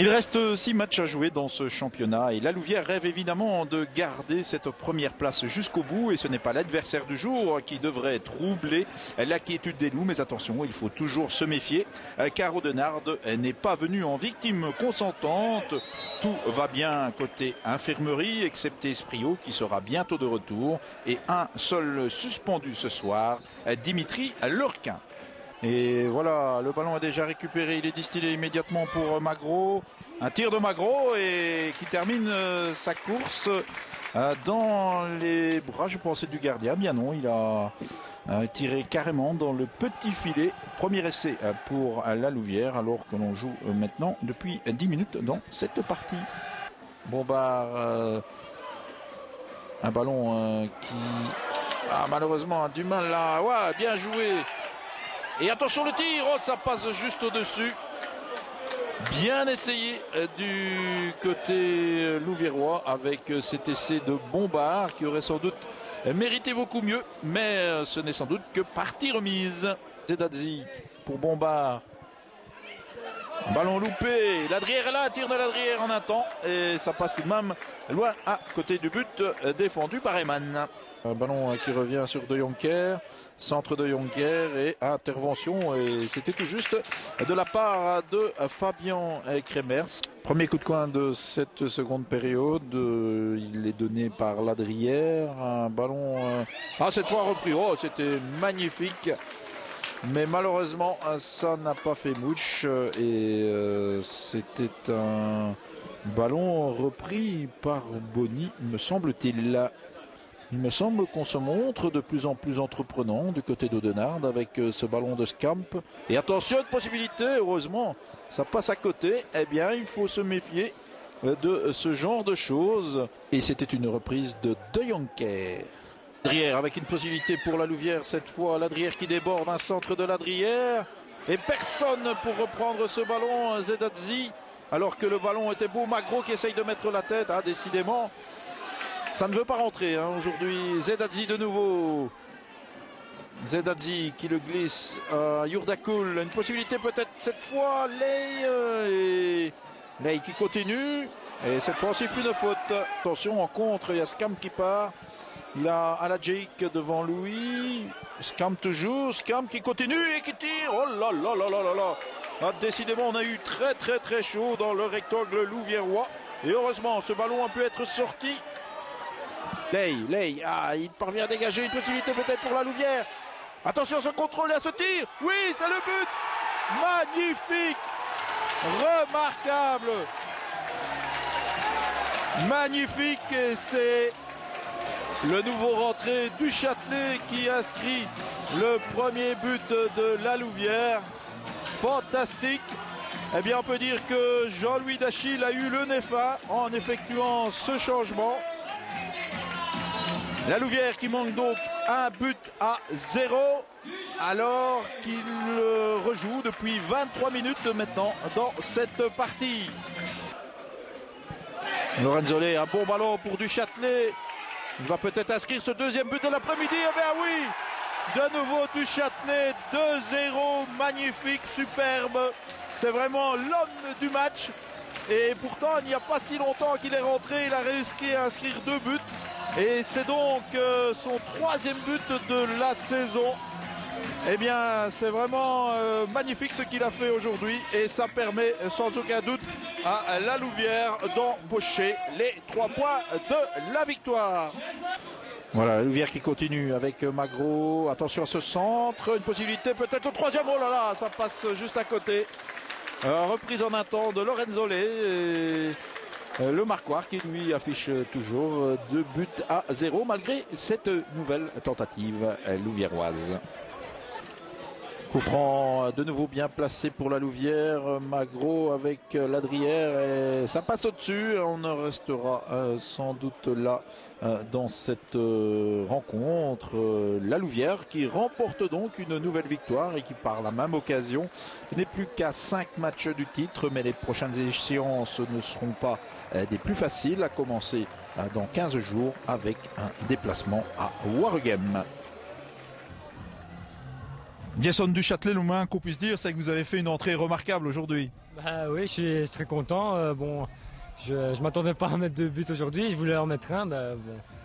Il reste 6 matchs à jouer dans ce championnat et la Louvière rêve évidemment de garder cette première place jusqu'au bout et ce n'est pas l'adversaire du jour qui devrait troubler la quiétude des loups, mais attention, il faut toujours se méfier car Audenarde n'est pas venu en victime consentante. Tout va bien côté infirmerie excepté Esprio qui sera bientôt de retour et un seul suspendu ce soir, Dimitri Lurquin. Et voilà, le ballon est déjà récupéré, il est distillé immédiatement pour Magro. Un tir de Magro et qui termine sa course dans les bras, je pensais, du gardien. Bien non, il a tiré carrément dans le petit filet. Premier essai pour la Louvière alors que l'on joue maintenant depuis 10 minutes dans cette partie. Bombard, un ballon qui malheureusement a du mal là. Ouais, bien joué. Et attention le tir, oh, ça passe juste au-dessus. Bien essayé du côté louviérois avec cet essai de Bombard qui aurait sans doute mérité beaucoup mieux. Mais ce n'est sans doute que partie remise. Zedadzi pour Bombard. Ballon loupé. Ladrière est là, tir de Ladrière en un temps. Et ça passe tout de même loin à côté du but défendu par Eman. Un ballon qui revient sur De Joncker, centre de Joncker et intervention, et c'était tout juste de la part de Fabien Kremers. Premier coup de coin de cette seconde période, il est donné par Ladrière, un ballon cette fois repris, oh c'était magnifique, mais malheureusement ça n'a pas fait mouche et c'était un ballon repris par Bonny, me semble-t-il. Il me semble qu'on se montre de plus en plus entreprenant du côté d'Audenarde avec ce ballon de Scamp. Et attention, une possibilité, heureusement, ça passe à côté. Eh bien, il faut se méfier de ce genre de choses. Et c'était une reprise de Joncker. Ladrière avec une possibilité pour la Louvière cette fois. Ladrière qui déborde, un centre de Ladrière. Et personne pour reprendre ce ballon, Zedadzi. Alors que le ballon était beau, Magro qui essaye de mettre la tête, décidément. Ça ne veut pas rentrer aujourd'hui. Zedadzi de nouveau. Zedadzi qui le glisse à Yurdakul. Une possibilité peut-être cette fois. Ley qui continue. Et cette fois aussi plus de faute. Attention en contre. Il y a Scamp qui part. Il a Aladjik devant lui. Scamp toujours. Scamp qui continue et qui tire. Oh là là là là là là. Décidément on a eu très chaud dans le rectangle louviérois. Et heureusement ce ballon a pu être sorti. Ley, il parvient à dégager une possibilité peut-être pour la Louvière. Attention à ce contrôle et à ce tir. Oui, c'est le but. Magnifique. Remarquable. Magnifique. Et c'est le nouveau rentré du Châtelet qui inscrit le premier but de la Louvière. Fantastique. Eh bien, on peut dire que Jean-Louis Dachille a eu le nez fin en effectuant ce changement. La Louvière qui manque donc 1-0 alors qu'il rejoue depuis 23 minutes maintenant dans cette partie. Lorenzolé, un bon ballon pour du Châtelet. Il va peut-être inscrire ce deuxième but de l'après-midi. Eh bien oui, de nouveau du Châtelet, 2-0, magnifique, superbe. C'est vraiment l'homme du match. Et pourtant, il n'y a pas si longtemps qu'il est rentré, il a réussi à inscrire 2 buts. Et c'est donc son 3e but de la saison. Eh bien, c'est vraiment magnifique ce qu'il a fait aujourd'hui. Et ça permet sans aucun doute à la Louvière d'empocher les 3 points de la victoire. Voilà, la Louvière qui continue avec Magro. Attention à ce centre. Une possibilité peut-être au 3e. Oh là là, ça passe juste à côté. Reprise en un temps de Lorenzolé. Et le Marquois qui lui affiche toujours 2-0 malgré cette nouvelle tentative louviéroise. Coup franc de nouveau bien placé pour la Louvière. Magro avec Ladrière et ça passe au-dessus. On restera sans doute là dans cette rencontre. La Louvière qui remporte donc une nouvelle victoire et qui par la même occasion n'est plus qu'à 5 matchs du titre. Mais les prochaines échéances ne seront pas des plus faciles, à commencer dans 15 jours avec un déplacement à Waregem. Jason du Châtelet, le moins qu'on puisse dire, c'est que vous avez fait une entrée remarquable aujourd'hui. Oui, je suis très content. Je ne m'attendais pas à mettre 2 buts aujourd'hui, je voulais en mettre un.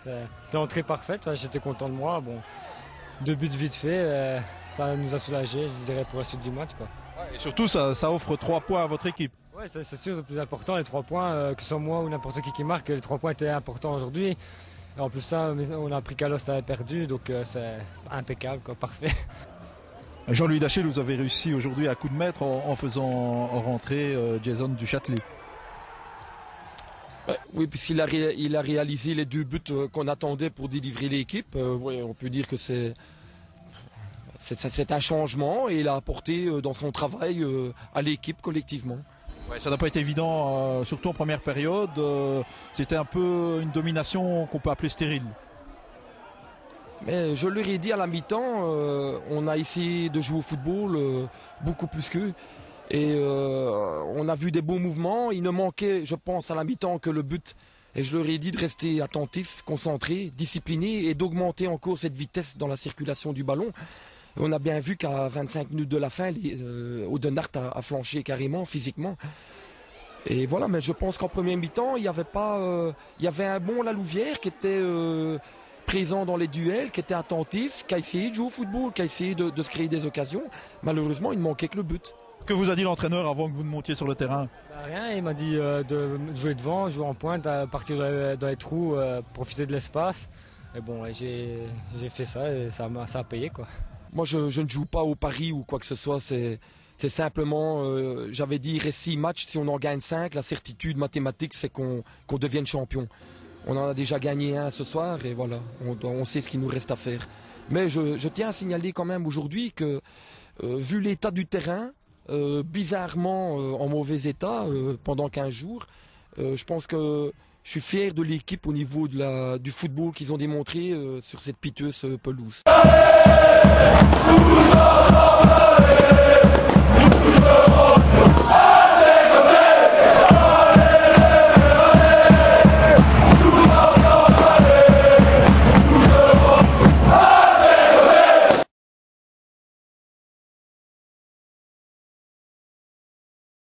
C'est l'entrée parfaite, j'étais content de moi. 2 buts vite fait, ça nous a soulagés, je dirais, pour la suite du match. Quoi. Et surtout, ça offre 3 points à votre équipe. Oui, c'est sûr, c'est le plus important, les 3 points, que ce soit moi ou n'importe qui marque, les 3 points étaient importants aujourd'hui. Et en plus ça, on a appris qu'Alost avait perdu, donc c'est impeccable, quoi, parfait. Jean-Louis Dachel, vous avez réussi aujourd'hui à coup de maître en faisant rentrer Jason du Châtelet. Oui, puisqu'il a réalisé les 2 buts qu'on attendait pour délivrer l'équipe. Oui, on peut dire que c'est un changement et il a apporté dans son travail à l'équipe collectivement. Ouais, ça n'a pas été évident, surtout en première période. C'était un peu une domination qu'on peut appeler stérile. Mais je leur ai dit à la mi-temps, on a essayé de jouer au football beaucoup plus qu'eux. Et on a vu des beaux mouvements. Il ne manquait, je pense, à la mi-temps que le but. Et je leur ai dit de rester attentifs, concentrés, disciplinés et d'augmenter encore cette vitesse dans la circulation du ballon. Et on a bien vu qu'à 25 minutes de la fin, Oudenaarde a flanché carrément, physiquement. Et voilà, mais je pense qu'en premier mi-temps, il y avait un bon Lalouvière qui était présent dans les duels, qui était attentif, qui a essayé de jouer au football, qui a essayé de se créer des occasions. Malheureusement, il ne manquait que le but. Que vous a dit l'entraîneur avant que vous ne montiez sur le terrain? Rien, il m'a dit de jouer devant, jouer en pointe, partir dans les trous, profiter de l'espace. Et j'ai fait ça et ça a payé, quoi. Moi, je ne joue pas au pari ou quoi que ce soit. C'est simplement, j'avais dit, il reste 6 matchs. Si on en gagne 5, la certitude mathématique, c'est qu'on devienne champion. On en a déjà gagné 1 ce soir et voilà, on sait ce qu'il nous reste à faire. Mais je tiens à signaler quand même aujourd'hui que, vu l'état du terrain, bizarrement en mauvais état pendant 15 jours, je pense que je suis fier de l'équipe au niveau du football qu'ils ont démontré sur cette piteuse pelouse.